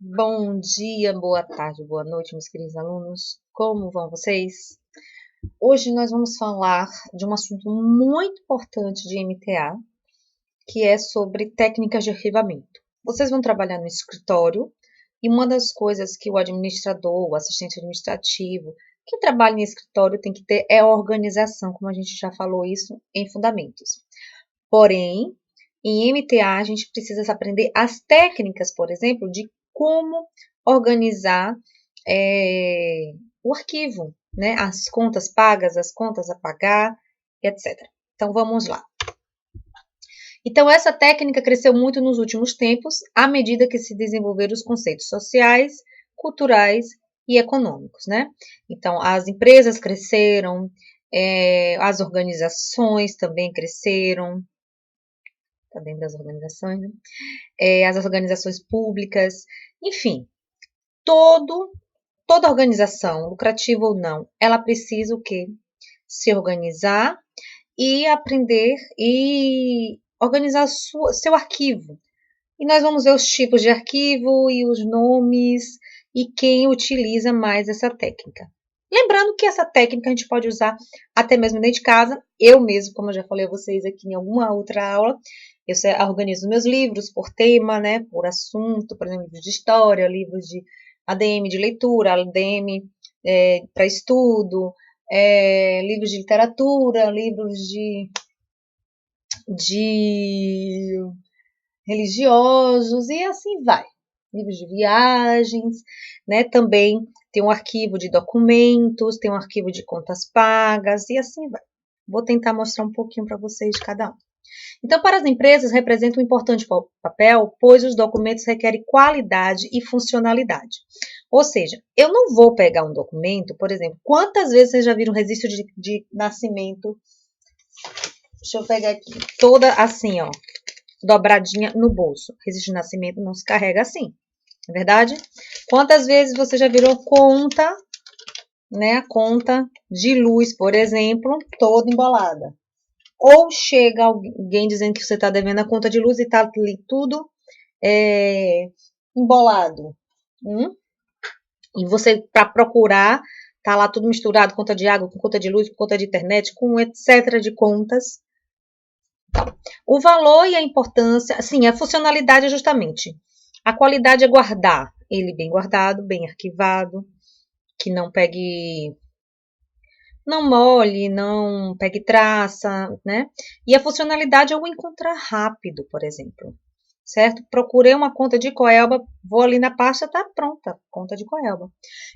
Bom dia, boa tarde, boa noite, meus queridos alunos. Como vão vocês? Hoje nós vamos falar de um assunto muito importante de MTA, que é sobre técnicas de arquivamento. Vocês vão trabalhar no escritório e uma das coisas que o administrador, o assistente administrativo, que trabalha em escritório tem que ter é organização, como a gente já falou isso em fundamentos. Porém, em MTA a gente precisa aprender as técnicas, por exemplo, de como organizar o arquivo, né? As contas pagas, as contas a pagar, etc. Então, vamos lá. Então, essa técnica cresceu muito nos últimos tempos, à medida que se desenvolveram os conceitos sociais, culturais e econômicos, né? Então, as empresas cresceram, as organizações também cresceram, tá dentro das organizações, né? As organizações públicas, enfim, toda organização, lucrativa ou não, ela precisa o quê? Se organizar e aprender e organizar seu arquivo. E nós vamos ver os tipos de arquivo e os nomes e quem utiliza mais essa técnica. Lembrando que essa técnica a gente pode usar até mesmo dentro de casa. Eu mesmo, como eu já falei a vocês aqui em alguma outra aula, eu organizo meus livros por tema, né, por assunto, por exemplo, livros de história, livros de ADM de leitura, ADM para estudo, livros de literatura, livros de religiosos e assim vai. Livros de viagens, né? Também tem um arquivo de documentos, tem um arquivo de contas pagas e assim vai. Vou tentar mostrar um pouquinho para vocês de cada um. Então, para as empresas, representa um importante papel, pois os documentos requerem qualidade e funcionalidade. Ou seja, eu não vou pegar um documento, por exemplo, quantas vezes vocês já viram um registro de nascimento? Deixa eu pegar aqui, toda assim, ó, dobradinha no bolso. Registro de nascimento não se carrega assim, não é verdade? Quantas vezes você já virou conta, né? A conta de luz, por exemplo, toda embolada. Ou chega alguém dizendo que você está devendo a conta de luz e está ali tudo embolado. E você, para procurar, tá lá tudo misturado, conta de água, com conta de luz, com conta de internet, com etc. de contas. O valor e a importância, sim, a funcionalidade é justamente. A qualidade é guardar ele bem guardado, bem arquivado, que não pegue, não molhe, não pegue traça, né? E a funcionalidade é o encontrar rápido, por exemplo, certo? Procurei uma conta de Coelba, vou ali na pasta, tá pronta, conta de Coelba.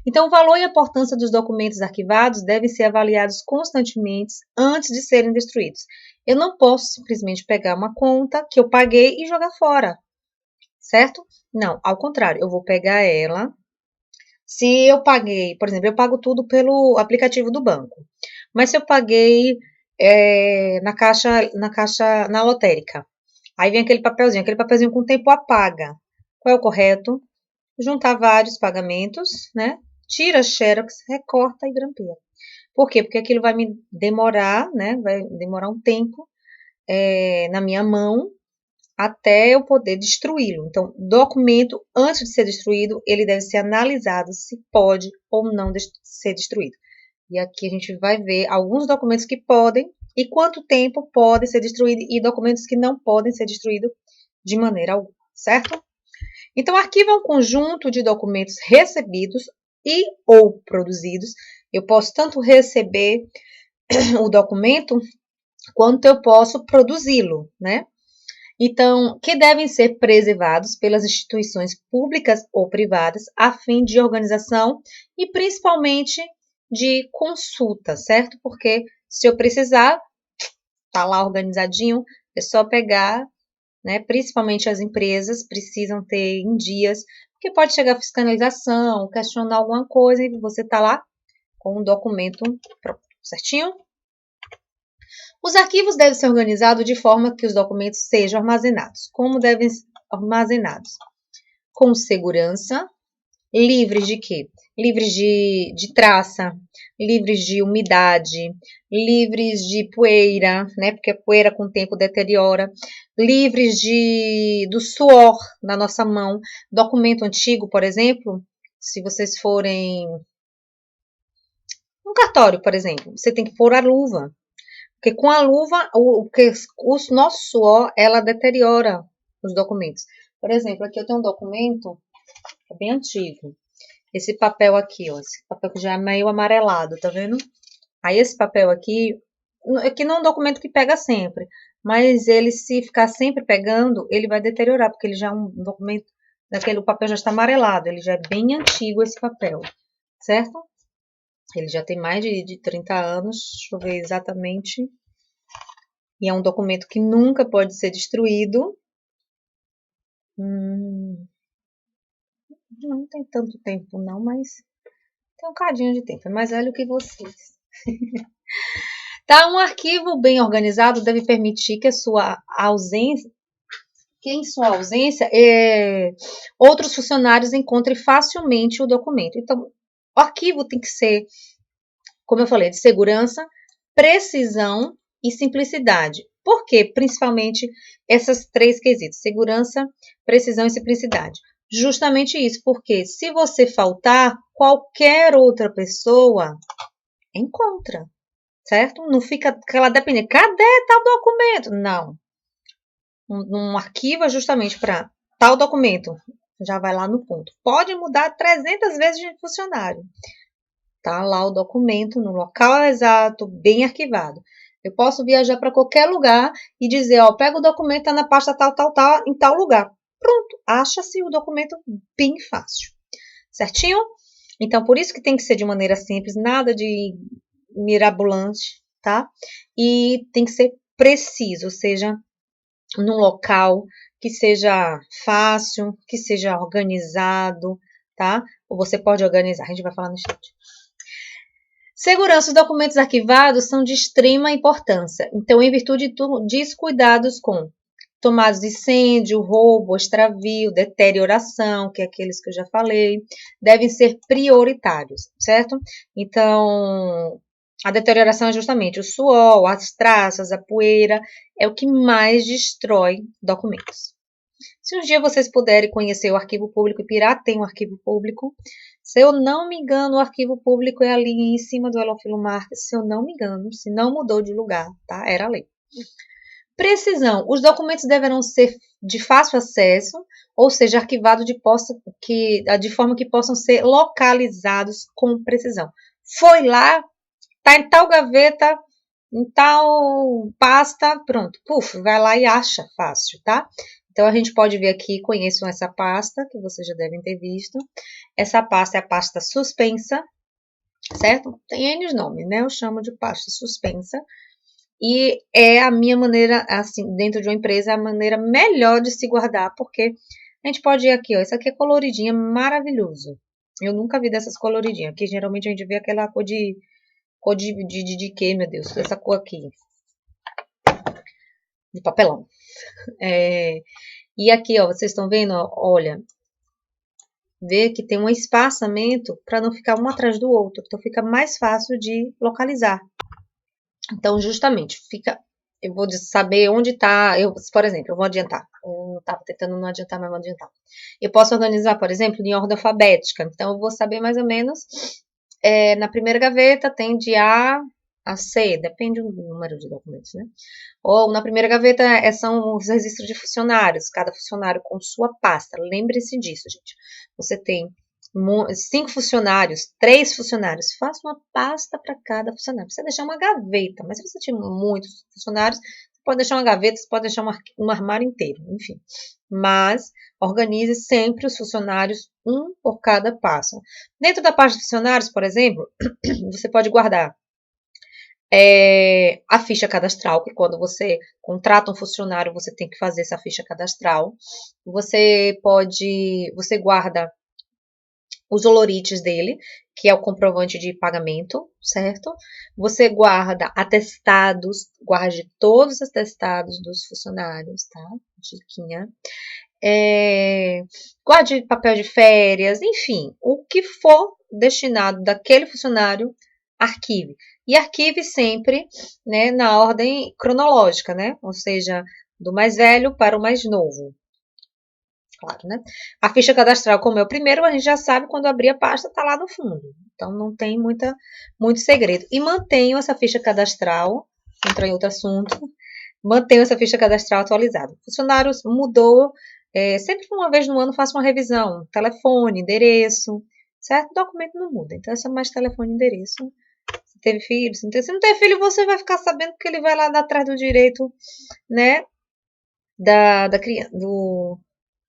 Então, o valor e a importância dos documentos arquivados devem ser avaliados constantemente antes de serem destruídos. Eu não posso simplesmente pegar uma conta que eu paguei e jogar fora, certo? Não, ao contrário, eu vou pegar ela. Se eu paguei, por exemplo, eu pago tudo pelo aplicativo do banco, mas se eu paguei na lotérica, aí vem aquele papelzinho com tempo apaga. Qual é o correto? Juntar vários pagamentos, né? Tira a xerox, recorta e grampeia. Por quê? Porque aquilo vai me demorar, né? Vai demorar um tempo na minha mão até eu poder destruí-lo. Então, documento, antes de ser destruído, ele deve ser analisado se pode ou não ser destruído. E aqui a gente vai ver alguns documentos que podem e quanto tempo podem ser destruídos e documentos que não podem ser destruídos de maneira alguma, certo? Então, arquivo é um conjunto de documentos recebidos e ou produzidos. Eu posso tanto receber o documento quanto eu posso produzi-lo, né? Então, que devem ser preservados pelas instituições públicas ou privadas a fim de organização e principalmente de consulta, certo? Porque se eu precisar, tá lá organizadinho, é só pegar, né? Principalmente as empresas precisam ter em dias, porque pode chegar a fiscalização, questionar alguma coisa e você tá lá com um documento pronto, certinho? Os arquivos devem ser organizados de forma que os documentos sejam armazenados. Como devem ser armazenados? Com segurança, livres de quê? Livres de traça, livres de umidade, livres de poeira, né? Porque a poeira com o tempo deteriora, livres do suor na nossa mão. Documento antigo, por exemplo, se vocês forem um cartório, por exemplo, você tem que pôr a luva. Porque com a luva, o nosso suor, ela deteriora os documentos. Por exemplo, aqui eu tenho um documento, que é bem antigo. Esse papel aqui, ó, esse papel que já é meio amarelado, tá vendo? Aí esse papel aqui não é um documento que pega sempre, mas ele se ficar sempre pegando, ele vai deteriorar, porque ele já é um documento, o papel já está amarelado, ele já é bem antigo esse papel, certo? Ele já tem mais de 30 anos, deixa eu ver exatamente, e é um documento que nunca pode ser destruído. Não tem tanto tempo não, mas tem um cadinho de tempo, é mais velho que vocês. Tá, um arquivo bem organizado deve permitir que em sua ausência, outros funcionários encontrem facilmente o documento. Então, o arquivo tem que ser, como eu falei, de segurança, precisão e simplicidade. Por quê? Principalmente essas três quesitos: segurança, precisão e simplicidade. Justamente isso, porque se você faltar, qualquer outra pessoa encontra, certo? Não fica aquela dependência. Cadê tal documento? Não. Um arquivo é justamente para tal documento. Já vai lá no ponto. Pode mudar 300 vezes de funcionário. Tá lá o documento no local exato, bem arquivado. Eu posso viajar para qualquer lugar e dizer, ó, pega o documento, tá na pasta tal, tal, tal, em tal lugar. Pronto, acha-se o documento bem fácil. Certinho? Então, por isso que tem que ser de maneira simples, nada de mirabolante, tá? E tem que ser preciso, ou seja, num local que seja fácil, que seja organizado, tá? Ou você pode organizar, a gente vai falar no chat. Segurança: os documentos arquivados são de extrema importância. Então, em virtude disso, cuidados com tomadas de incêndio, roubo, extravio, deterioração, que é aqueles que eu já falei, devem ser prioritários, certo? Então, a deterioração é justamente o suor, as traças, a poeira, é o que mais destrói documentos. Se um dia vocês puderem conhecer o arquivo público, Ipirá tem um arquivo público. Se eu não me engano, o arquivo público é ali em cima do Elofilo Marques, se eu não me engano, se não mudou de lugar, tá? Era ali. Precisão: os documentos deverão ser de fácil acesso, ou seja, arquivados de forma que possam ser localizados com precisão. Foi lá, tá em tal gaveta, em tal pasta, pronto, puf, vai lá e acha fácil, tá? Então, a gente pode ver aqui, conheçam essa pasta, que vocês já devem ter visto. Essa pasta é a pasta suspensa, certo? Tem N nomes, né? Eu chamo de pasta suspensa. E é a minha maneira, assim, dentro de uma empresa, é a maneira melhor de se guardar, porque a gente pode ir aqui, ó, isso aqui é coloridinha, maravilhoso. Eu nunca vi dessas coloridinhas. Aqui, geralmente, a gente vê aquela cor de quê, meu Deus? Essa cor aqui. De papelão. E aqui, ó, vocês estão vendo? Ó, olha, vê que tem um espaçamento para não ficar um atrás do outro. Então, fica mais fácil de localizar. Então, justamente, eu vou saber onde está. Por exemplo, eu vou adiantar. Eu estava tentando não adiantar, mas vou adiantar. Eu posso organizar, por exemplo, em ordem alfabética. Então, eu vou saber mais ou menos. Na primeira gaveta tem de A a C, depende do número de documentos, né? Ou na primeira gaveta são os registros de funcionários, cada funcionário com sua pasta. Lembre-se disso, gente. Você tem 5 funcionários, 3 funcionários, faça uma pasta para cada funcionário. Você deixar uma gaveta, mas se você tiver muitos funcionários, você pode deixar uma gaveta, você pode deixar um armário inteiro, enfim. Mas organize sempre os funcionários, um por cada pasta. Dentro da pasta de funcionários, por exemplo, você pode guardar a ficha cadastral, que quando você contrata um funcionário, você tem que fazer essa ficha cadastral. Você guarda os olorites dele, que é o comprovante de pagamento, certo? Você guarda atestados, guarde todos os atestados dos funcionários, tá? Diquinha. guarde papel de férias, enfim, o que for destinado daquele funcionário, arquive. E arquive sempre, né, na ordem cronológica, né? Ou seja, do mais velho para o mais novo. Claro, né? A ficha cadastral, como é o primeiro, a gente já sabe quando abrir a pasta, está lá no fundo. Então, não tem muito segredo. E mantenham essa ficha cadastral, entra em outro assunto, mantenham essa ficha cadastral atualizada. Funcionários mudou, sempre uma vez no ano faça uma revisão, telefone, endereço, certo? O documento não muda, então é só mais telefone e endereço. Se teve filho, se não teve filho, você vai ficar sabendo que ele vai lá atrás do direito, né, da criança, do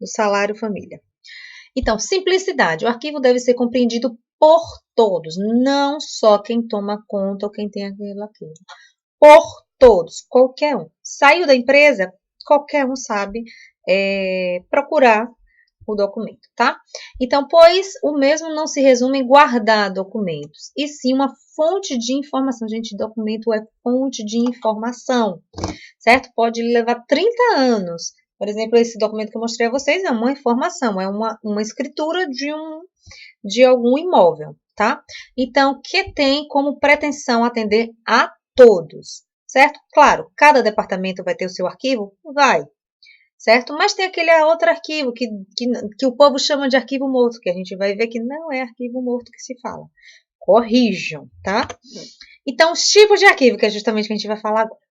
salário família. Então, simplicidade. O arquivo deve ser compreendido por todos, não só quem toma conta ou quem tem aquilo. Por todos, qualquer um. Saiu da empresa, qualquer um sabe procurar o documento, tá? Então, pois o mesmo não se resume em guardar documentos, e sim uma fonte de informação. Gente, documento é fonte de informação, certo? Pode levar 30 anos. Por exemplo, esse documento que eu mostrei a vocês é uma informação, é uma escritura de algum imóvel, tá? Então, que tem como pretensão atender a todos, certo? Claro, cada departamento vai ter o seu arquivo? Vai, certo? Mas tem aquele outro arquivo que o povo chama de arquivo morto, que a gente vai ver que não é arquivo morto que se fala. Corrijam, tá? Então, os tipos de arquivo, que é justamente o que a gente vai falar agora.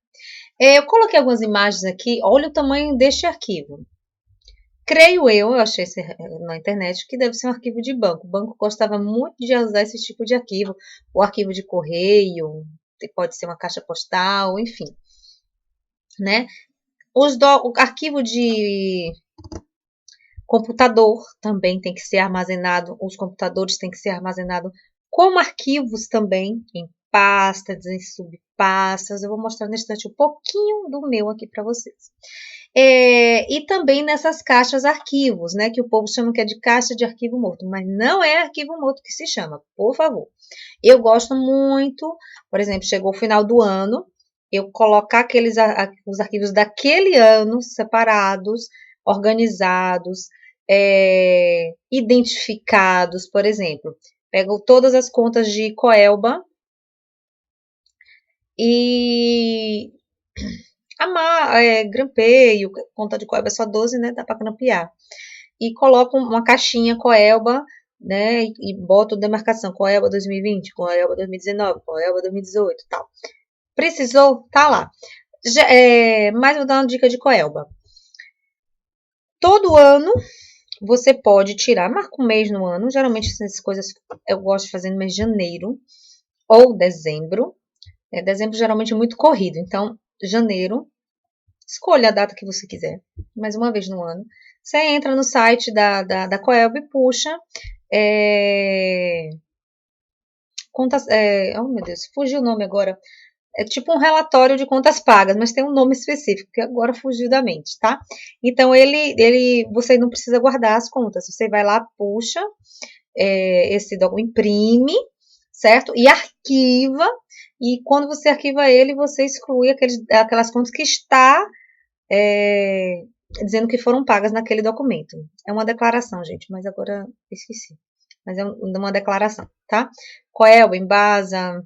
Eu coloquei algumas imagens aqui, olha o tamanho deste arquivo. Creio eu achei na internet, que deve ser um arquivo de banco. O banco gostava muito de usar esse tipo de arquivo. O arquivo de correio, pode ser uma caixa postal, enfim. Né? O arquivo de computador também tem que ser armazenado, os computadores têm que ser armazenados como arquivos também, em pastas, em subpastas. Eu vou mostrar nesse instante um pouquinho do meu aqui para vocês. E também nessas caixas arquivos, né, que o povo chama que é de caixa de arquivo morto, mas não é arquivo morto que se chama, por favor. Eu gosto muito, por exemplo, chegou o final do ano, eu colocar os arquivos daquele ano separados, organizados, identificados, por exemplo. Pego todas as contas de Coelba e grampeio, conta de Coelba é só 12, né? Dá para grampear. E coloco uma caixinha Coelba, né? E boto demarcação Coelba 2020, Coelba 2019, Coelba 2018 e tal. Precisou? Tá lá. Mas vou dar uma dica de Coelba. Todo ano você pode tirar, marca um mês no ano. Geralmente essas coisas eu gosto de fazer no mês de janeiro ou dezembro. Dezembro geralmente é muito corrido, então janeiro, escolha a data que você quiser, mais uma vez no ano. Você entra no site da Coelba e puxa contas. Oh, meu Deus, fugiu o nome agora. É tipo um relatório de contas pagas, mas tem um nome específico, que agora fugiu da mente, tá? Então, você não precisa guardar as contas. Você vai lá, puxa esse documento, imprime, certo? E arquiva. E quando você arquiva ele, você exclui aquelas contas que está dizendo que foram pagas naquele documento. É uma declaração, gente, mas agora esqueci. Mas é uma declaração, tá? Coelba, Embasa,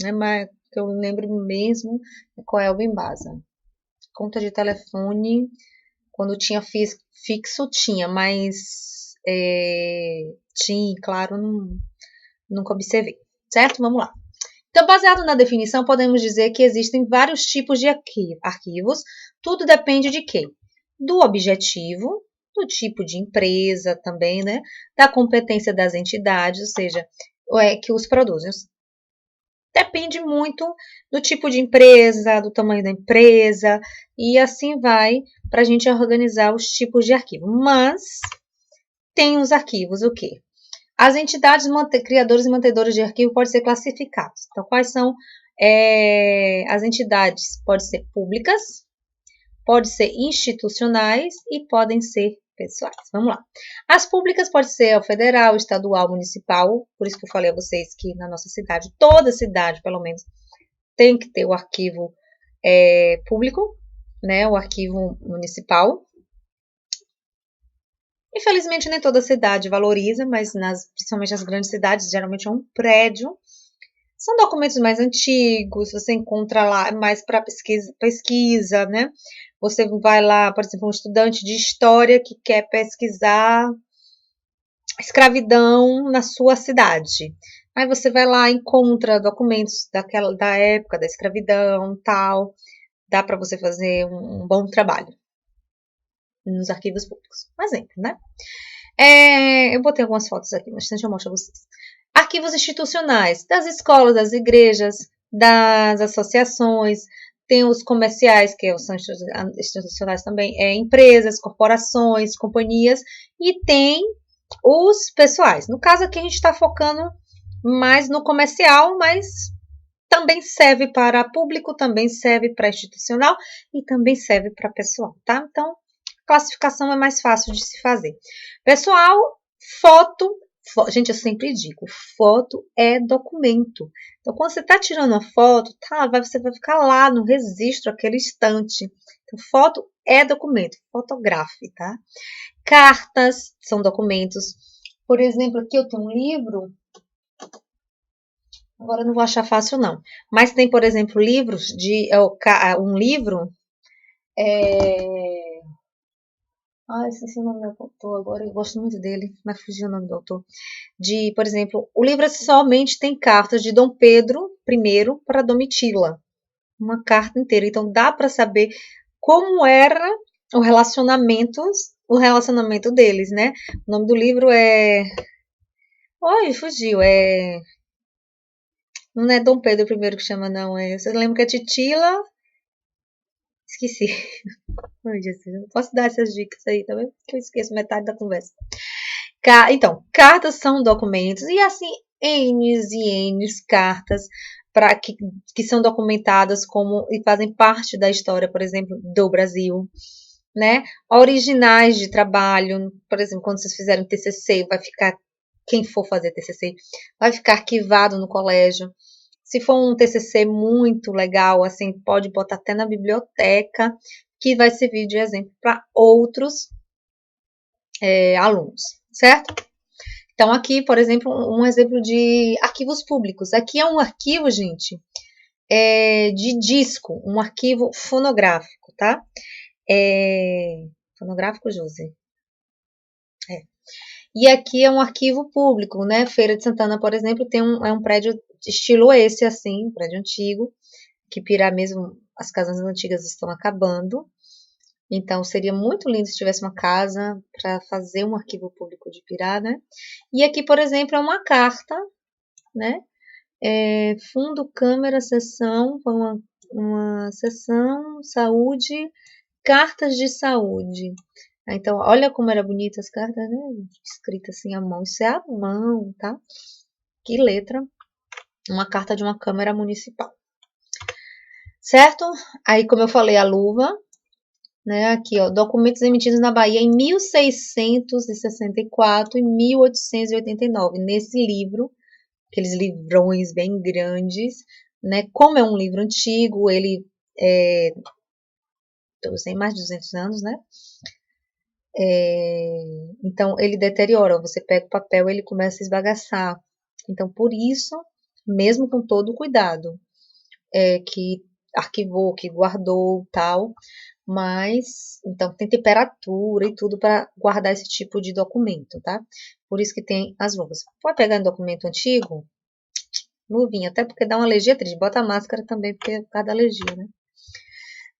é mais que eu lembro mesmo, Coelba, Embasa. Conta de telefone, quando tinha fixo, tinha, mas tinha, claro, nunca observei. Certo? Vamos lá. Então, baseado na definição, podemos dizer que existem vários tipos de arquivos. Tudo depende de quê? Do objetivo, do tipo de empresa também, né? Da competência das entidades, ou seja, que os produzem. Depende muito do tipo de empresa, do tamanho da empresa, e assim vai para a gente organizar os tipos de arquivo. Mas tem os arquivos, o quê? As entidades criadoras e mantedoras de arquivo podem ser classificadas. Então, quais são as entidades? Podem ser públicas, podem ser institucionais e podem ser pessoais. Vamos lá. As públicas podem ser federal, estadual, municipal. Por isso que eu falei a vocês que na nossa cidade, toda cidade, pelo menos, tem que ter o arquivo público, né? O arquivo municipal. Infelizmente, nem toda cidade valoriza, mas principalmente as grandes cidades, geralmente é um prédio. São documentos mais antigos, você encontra lá mais para pesquisa, né? Você vai lá, por exemplo, um estudante de história que quer pesquisar escravidão na sua cidade. Aí você vai lá, encontra documentos da época da escravidão, tal. Dá para você fazer um bom trabalho nos arquivos públicos. Um exemplo, né? Eu botei algumas fotos aqui, mas deixa eu mostrar a vocês. Arquivos institucionais, das escolas, das igrejas, das associações, tem os comerciais, que são institucionais também, empresas, corporações, companhias, e tem os pessoais. No caso aqui a gente está focando mais no comercial, mas também serve para público, também serve para institucional e também serve para pessoal, tá? Então, classificação é mais fácil de se fazer. Pessoal, foto, gente, eu sempre digo, foto é documento. Então, quando você está tirando uma foto, você vai ficar lá no registro, aquele instante. Então, foto é documento, fotografe, tá? Cartas são documentos. Por exemplo, aqui eu tenho um livro. Agora eu não vou achar fácil, não. Mas tem, por exemplo, livros um livro. Esqueci o nome do autor agora. Eu gosto muito dele, mas fugiu o nome do autor. Por exemplo, o livro somente tem cartas de Dom Pedro I para Domitila. Uma carta inteira. Então dá para saber como era o relacionamento deles, né? O nome do livro é. Fugiu. Não é Dom Pedro I que chama, não. Você lembra que é Titila? Esqueci. Ai, Jesus, eu não posso dar essas dicas aí, tá vendo? Que eu esqueço metade da conversa. Então, cartas são documentos, e assim, N's e N's cartas que são documentadas e fazem parte da história, por exemplo, do Brasil, né? Originais de trabalho, por exemplo, quando vocês fizerem TCC, quem for fazer TCC, vai ficar arquivado no colégio. Se for um TCC muito legal, assim, pode botar até na biblioteca, que vai servir de exemplo para outros alunos, certo? Então, aqui, por exemplo, um exemplo de arquivos públicos. Aqui é um arquivo, gente, de disco, um arquivo fonográfico, tá? Fonográfico, Josi? E aqui é um arquivo público, né? Feira de Santana, por exemplo, é um prédio de estilo esse, assim, um prédio antigo, que Pirá mesmo, as casas antigas estão acabando. Então, seria muito lindo se tivesse uma casa para fazer um arquivo público de Pirá, né? E aqui, por exemplo, é uma carta, né? Fundo, câmera, sessão, uma sessão, saúde, cartas de saúde. Então, olha como era bonita as cartas, né? Escrita assim à mão. Isso é à mão, tá? Que letra. Uma carta de uma Câmara Municipal. Certo? Aí, como eu falei, a luva, né? Aqui, ó, documentos emitidos na Bahia em 1664 e 1889. Nesse livro, aqueles livrões bem grandes, né? Como é um livro antigo, ele tem mais de 200 anos, né? Então, ele deteriora. Você pega o papel, ele começa a esbagaçar. Então, por isso, mesmo com todo o cuidado, que arquivou, que guardou, tal, mas, então, tem temperatura e tudo para guardar esse tipo de documento, tá? Por isso que tem as luvas. Pode pegar um documento antigo, luvinha, até porque dá uma alergia triste. Bota a máscara também, porque é por causa da alergia, né?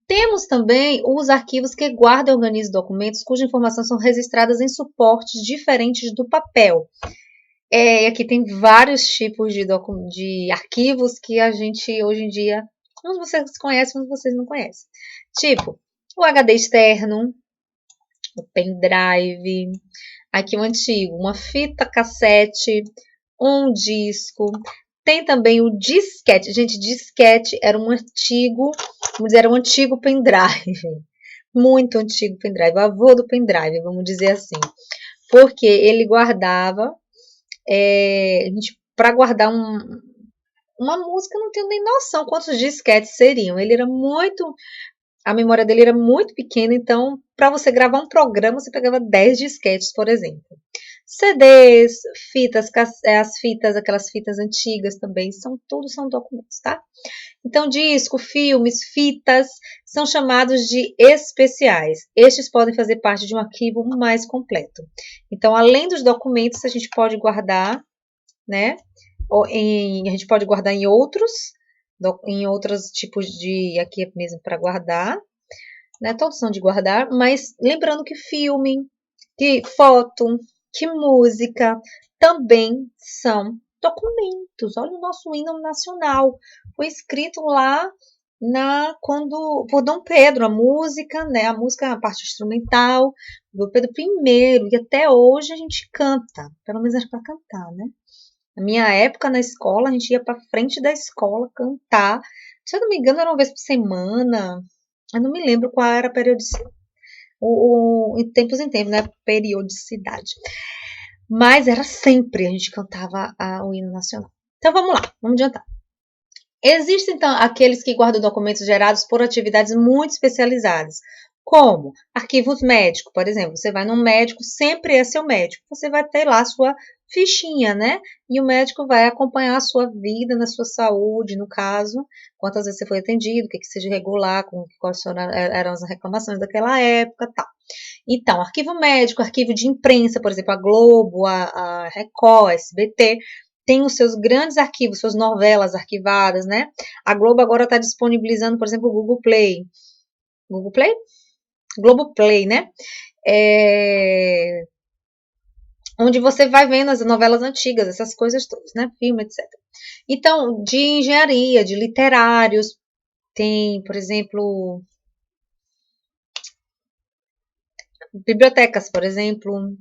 Temos também os arquivos que guardam e organizam documentos cujas informações são registradas em suportes diferentes do papel. E aqui tem vários tipos de arquivos que a gente, hoje em dia, uns vocês conhecem, uns vocês não conhecem. Tipo, o HD externo, o pendrive, aqui o antigo, uma fita cassete, um disco. Tem também o disquete. Gente, disquete era vamos dizer, era um antigo pendrive. Muito antigo pendrive, o avô do pendrive, vamos dizer assim. Porque ele guardava, para guardar uma música, não tenho nem noção quantos disquetes seriam. Ele era muito a memória dele era muito pequena, então, para você gravar um programa, você pegava 10 disquetes, por exemplo. CDs, fitas, as fitas, aquelas fitas antigas também, todos são documentos, tá? Então, disco, filmes, fitas são chamados de especiais. Estes podem fazer parte de um arquivo mais completo. Então, além dos documentos, a gente pode guardar, né? A gente pode guardar em outros tipos de, aqui é mesmo para guardar, né? Todos são de guardar, mas lembrando que filme, que foto, que música também são documentos. Olha o nosso hino nacional, foi escrito lá por Dom Pedro, a música, né? A música, a parte instrumental, do Pedro I, e até hoje a gente canta, pelo menos é para cantar, né? Na minha época, na escola, a gente ia para frente da escola cantar. Se eu não me engano, era uma vez por semana. Eu não me lembro qual era a periodicidade. Em tempos em tempos, né? Periodicidade. Mas era sempre a gente cantava o hino nacional. Então vamos lá, vamos adiantar. Existem, então, aqueles que guardam documentos gerados por atividades muito especializadas, como arquivos médicos, por exemplo. Você vai num médico, sempre é seu médico. Você vai ter lá a sua fichinha, né? E o médico vai acompanhar a sua vida, na sua saúde, no caso, quantas vezes você foi atendido, o que seja regular, quais eram as reclamações daquela época, tal. Então, arquivo médico, arquivo de imprensa, por exemplo, a Globo, a Record, a SBT, tem os seus grandes arquivos, suas novelas arquivadas, né? A Globo agora está disponibilizando, por exemplo, o Google Play. Google Play? Globoplay, né? Onde você vai vendo as novelas antigas, essas coisas todas, né? Filme, etc. Então, de engenharia, de literários, tem, por exemplo, bibliotecas, por exemplo,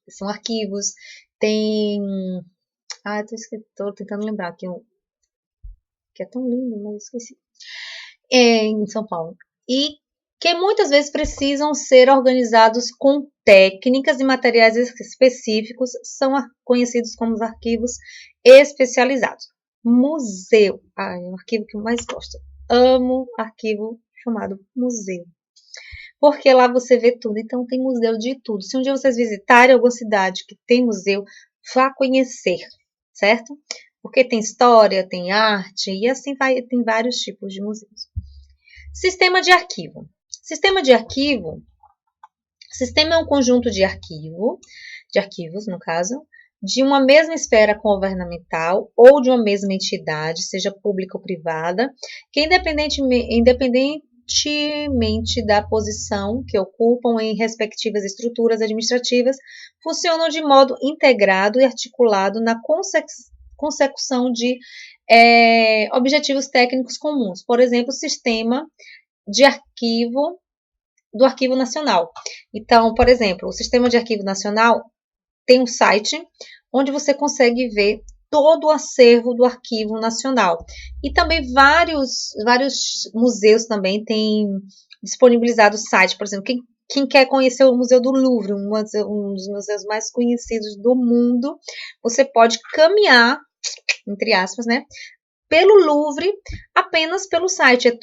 são arquivos. Tem. Tô tentando lembrar aqui que é tão lindo, mas esqueci. Em São Paulo. E que muitas vezes precisam ser organizados com técnicas e materiais específicos, são conhecidos como os arquivos especializados. Museu, é o arquivo que eu mais gosto. Amo arquivo chamado museu. Porque lá você vê tudo, então tem museu de tudo. Se um dia vocês visitarem alguma cidade que tem museu, vá conhecer, certo? Porque tem história, tem arte, e assim vai, tem vários tipos de museus. Sistema de arquivo. Sistema é um conjunto de arquivos, no caso, de uma mesma esfera governamental ou de uma mesma entidade, seja pública ou privada, que independentemente da posição que ocupam em respectivas estruturas administrativas, funcionam de modo integrado e articulado na consecução de objetivos técnicos comuns. Por exemplo, o sistema de arquivo do Arquivo Nacional. Então, por exemplo, o Sistema de Arquivo Nacional tem um site onde você consegue ver todo o acervo do Arquivo Nacional. E também vários museus também têm disponibilizado o site. Por exemplo, quem quer conhecer o Museu do Louvre, um dos museus mais conhecidos do mundo, você pode caminhar, entre aspas, né, pelo Louvre, apenas pelo site.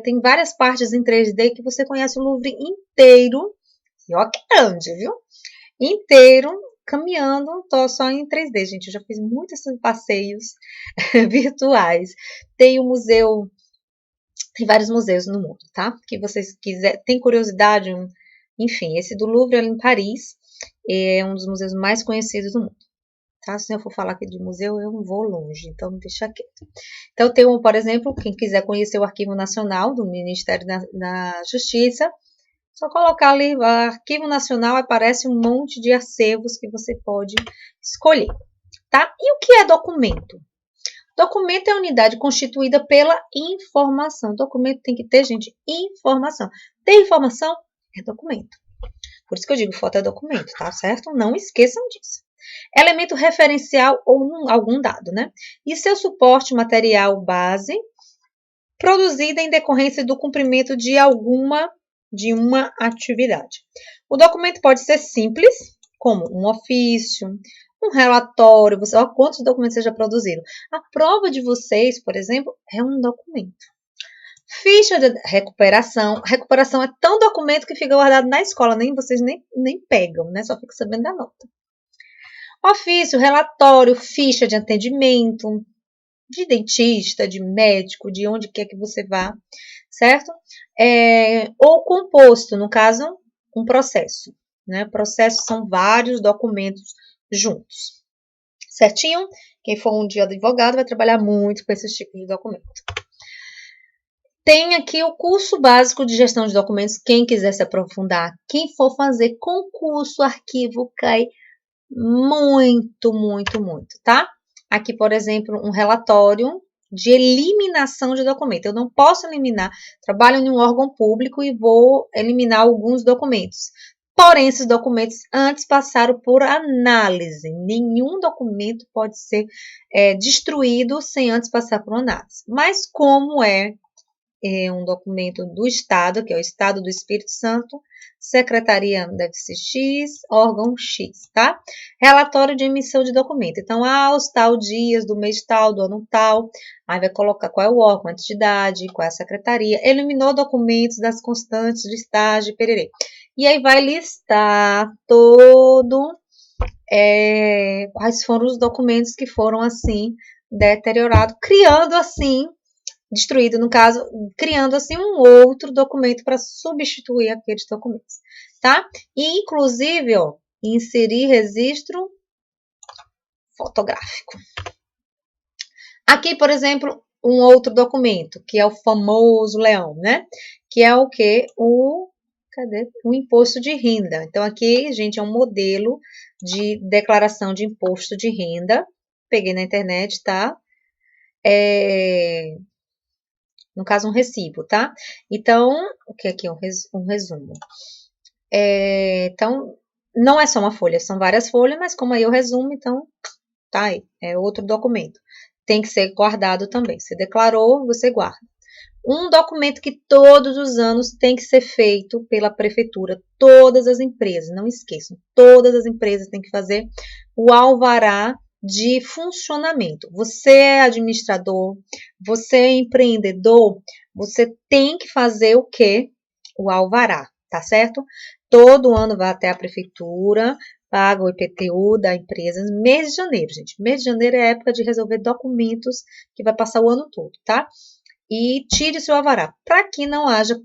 Tem várias partes em 3D que você conhece o Louvre inteiro. E ó que grande, viu? Inteiro, caminhando, tô só em 3D, gente. Eu já fiz muitos passeios virtuais. Tem vários museus no mundo, tá? Que vocês tem curiosidade, enfim, esse do Louvre ali em Paris é um dos museus mais conhecidos do mundo. Tá? Se eu for falar aqui de museu, eu vou longe, então deixa quieto. Então, tem por exemplo, quem quiser conhecer o Arquivo Nacional do Ministério da Justiça, só colocar ali Arquivo Nacional, aparece um monte de acervos que você pode escolher, tá? E o que é documento? Documento é a unidade constituída pela informação. Documento tem que ter, gente, informação. Tem informação? É documento. Por isso que eu digo, foto é documento, tá certo? Não esqueçam disso. Elemento referencial ou algum dado, né? E seu suporte material base, produzida em decorrência do cumprimento de uma atividade. O documento pode ser simples, como um ofício, um relatório, olha quantos documentos vocês já produziram. A prova de vocês, por exemplo, é um documento. Ficha de recuperação. Recuperação é tão documento que fica guardado na escola, vocês nem pegam, né? Só fica sabendo da nota. Ofício, relatório, ficha de atendimento, de dentista, de médico, de onde quer que você vá, certo? Ou composto, no caso, um processo, né? Processos são vários documentos juntos, certinho? Quem for um dia advogado vai trabalhar muito com esses tipos de documentos. Tem aqui o curso básico de gestão de documentos, quem quiser se aprofundar. Quem for fazer concurso, arquivo, cai muito, muito, muito, tá? Aqui, por exemplo, um relatório de eliminação de documento. Eu não posso eliminar, trabalho em um órgão público e vou eliminar alguns documentos. Porém, esses documentos antes passaram por análise. Nenhum documento pode ser destruído sem antes passar por análise. Mas como é um documento do Estado, que é o Estado do Espírito Santo, Secretaria deve ser X, órgão X, tá? Relatório de emissão de documento. Então, aos tal dias do mês tal, do ano tal, aí vai colocar qual é o órgão, a entidade, qual é a secretaria, eliminou documentos das constantes de estágio, pererê. E aí vai listar quais foram os documentos que foram assim deteriorados, criando assim destruído, no caso, criando assim um outro documento para substituir aqueles documentos, tá? E, inclusive, ó, inserir registro fotográfico. Aqui, por exemplo, um outro documento, que é o famoso leão, né? Que é o quê? O imposto de renda. Então, aqui, gente, é um modelo de declaração de imposto de renda. Peguei na internet, tá? No caso, um recibo, tá? Então, o que aqui é um resumo? Então, não é só uma folha, são várias folhas, mas como aí eu resumo, então, tá aí, é outro documento. Tem que ser guardado também. Você declarou, você guarda. Um documento que todos os anos tem que ser feito pela prefeitura, todas as empresas, não esqueçam, todas as empresas têm que fazer o alvará de funcionamento. Você é administrador, você é empreendedor, você tem que fazer o quê? O alvará, tá certo? Todo ano vai até a prefeitura, paga o IPTU da empresa, mês de janeiro, gente. Mês de janeiro é a época de resolver documentos que vai passar o ano todo, tá? E tire seu alvará, para que não haja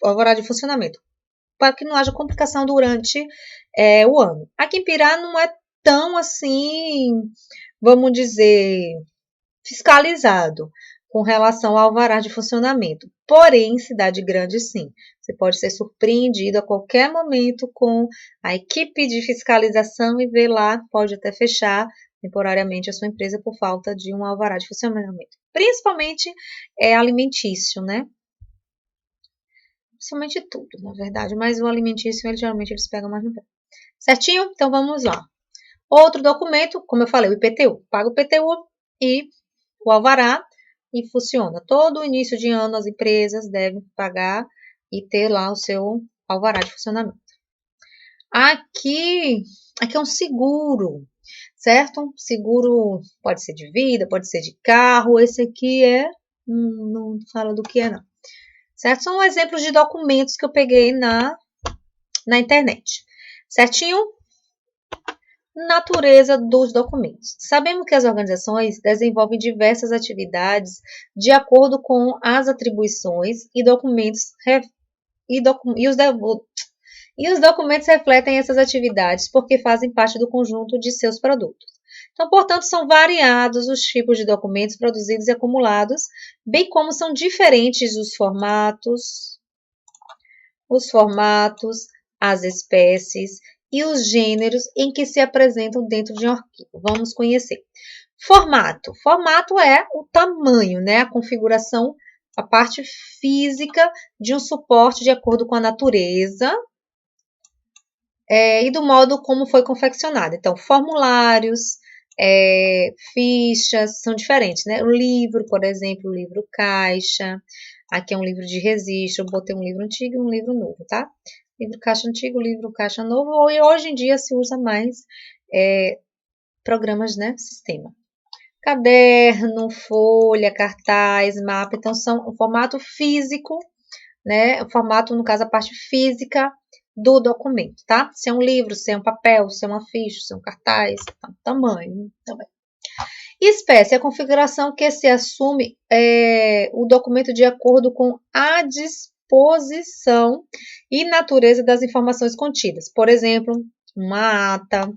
alvará de funcionamento, para que não haja complicação durante o ano. Aqui em Pirá não é tão assim, vamos dizer, fiscalizado com relação ao alvará de funcionamento. Porém, em cidade grande, sim. Você pode ser surpreendido a qualquer momento com a equipe de fiscalização e ver lá, pode até fechar temporariamente a sua empresa por falta de um alvará de funcionamento. Principalmente alimentício, né? Principalmente tudo, na verdade. Mas o alimentício, geralmente, eles pegam mais no pé. Certinho? Então, vamos lá. Outro documento, como eu falei, o IPTU. Paga o IPTU e o alvará e funciona. Todo início de ano as empresas devem pagar e ter lá o seu alvará de funcionamento. Aqui é um seguro, certo? Seguro pode ser de vida, pode ser de carro. Esse aqui não fala do que é não, certo? São exemplos de documentos que eu peguei na internet, certinho? Natureza dos documentos. Sabemos que as organizações desenvolvem diversas atividades de acordo com as atribuições e os documentos refletem essas atividades porque fazem parte do conjunto de seus produtos. Então, portanto, são variados os tipos de documentos produzidos e acumulados, bem como são diferentes os formatos, as espécies e os gêneros em que se apresentam dentro de um arquivo. Vamos conhecer. Formato. Formato é o tamanho, né? A configuração, a parte física de um suporte de acordo com a natureza e do modo como foi confeccionado. Então, formulários, fichas são diferentes, né? O livro, por exemplo, o livro caixa. Aqui é um livro de registro, eu botei um livro antigo e um livro novo, tá? Livro caixa antigo, livro caixa novo, e hoje em dia se usa mais programas, né? Sistema. caderno, folha, cartaz, mapa. Então, são o formato físico, né? O formato, no caso, a parte física do documento, tá? Se é um livro, se é um papel, se é uma ficha, se é um cartaz, tamanho também. Espécie é a configuração que se assume o documento de acordo com a disposição e natureza das informações contidas. Por exemplo, uma ata,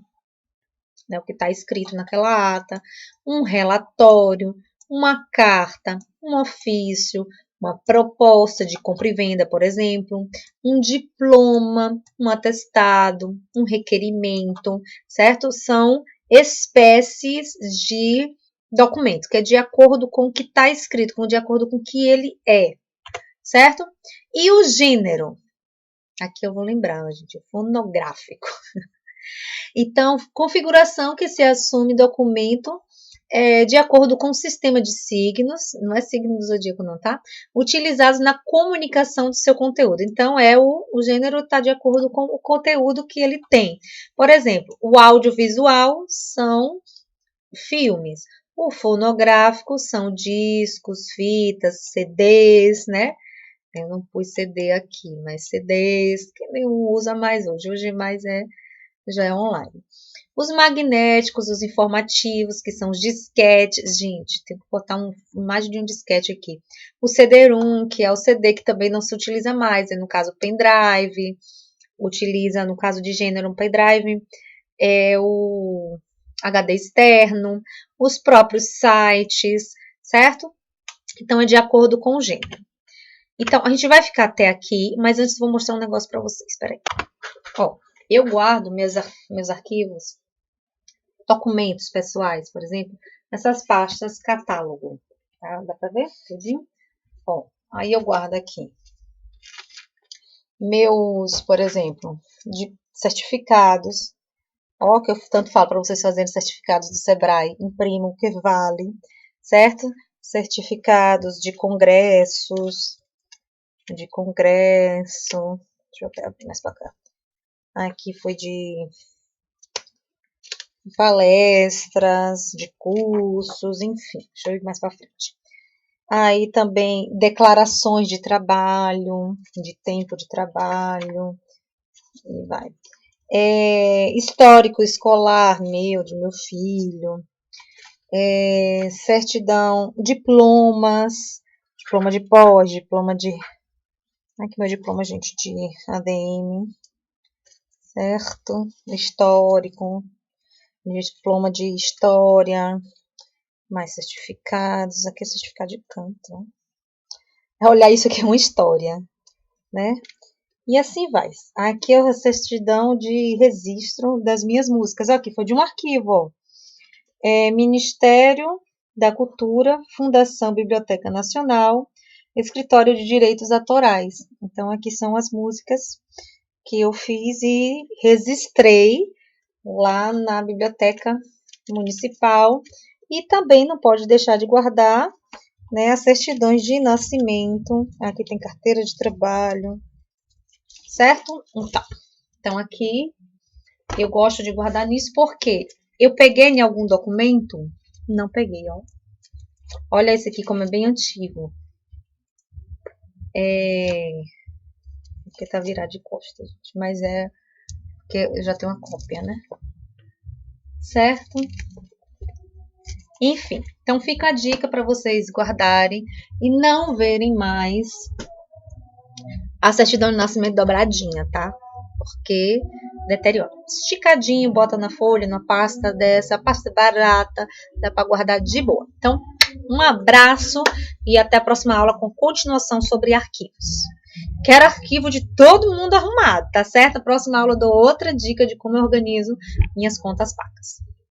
né, o que está escrito naquela ata, um relatório, uma carta, um ofício, uma proposta de compra e venda, por exemplo, um diploma, um atestado, um requerimento, certo? São espécies de documento, que é de acordo com o que está escrito, de acordo com o que ele é, certo? E o gênero? Aqui eu vou lembrar, gente, o fonográfico. Então, configuração que se assume documento de acordo com o sistema de signos, não é signo do zodíaco não, tá? Utilizados na comunicação do seu conteúdo. Então, o gênero está de acordo com o conteúdo que ele tem. Por exemplo, o audiovisual são filmes. O fonográfico são discos, fitas, CDs, né? Eu não pus CD aqui, mas CDs, que nem usa mais hoje. Hoje mais já é online. Os magnéticos, os informativos, que são os disquetes. Gente, tem que botar mais de um disquete aqui. O CD-ROM, que é o CD que também não se utiliza mais, no caso, o pendrive. Utiliza, no caso de gênero, um pendrive. O HD externo. Os próprios sites, certo? Então, é de acordo com o gênero. Então, a gente vai ficar até aqui, mas antes vou mostrar um negócio para vocês. Espera aí. Ó, eu guardo meus arquivos, documentos pessoais, por exemplo, nessas pastas catálogo. Tá? Dá para ver? Tudinho? Ó, aí eu guardo aqui meus, por exemplo, de certificados. Ó, que eu tanto falo para vocês fazerem certificados do Sebrae. Imprimo o que vale, certo? Certificados de congressos. Deixa eu abrir mais para cá. Aqui foi de palestras, de cursos, enfim. Deixa eu ir mais para frente. Aí também declarações de trabalho, de tempo de trabalho, e vai. Histórico escolar meu, de meu filho, certidão, diplomas, diploma de pós, diploma de... Aqui meu diploma, gente, de ADM, certo? Histórico, diploma de história, mais certificados, aqui é certificado de canto. Olhar isso aqui é uma história, né? E assim vai. Aqui é a certidão de registro das minhas músicas. Aqui foi de um arquivo, ó. Ministério da Cultura, Fundação Biblioteca Nacional, Escritório de Direitos Autorais. Então, aqui são as músicas que eu fiz e registrei lá na Biblioteca Municipal. E também não pode deixar de guardar, né, as certidões de nascimento. Aqui tem carteira de trabalho, certo? Então, aqui eu gosto de guardar nisso porque eu peguei em algum documento? Não peguei, ó. Olha esse aqui como é bem antigo. Porque tá virado de costas, gente. Mas porque eu já tenho uma cópia, né? Certo? Enfim, então fica a dica para vocês guardarem e não verem mais a certidão de nascimento dobradinha, tá? Porque deteriora. Esticadinho, bota na folha, numa pasta dessa, pasta barata, dá para guardar de boa. Então, um abraço e até a próxima aula com continuação sobre arquivos. Quero arquivo de todo mundo arrumado, tá certo? A próxima aula eu dou outra dica de como eu organizo minhas contas pagas.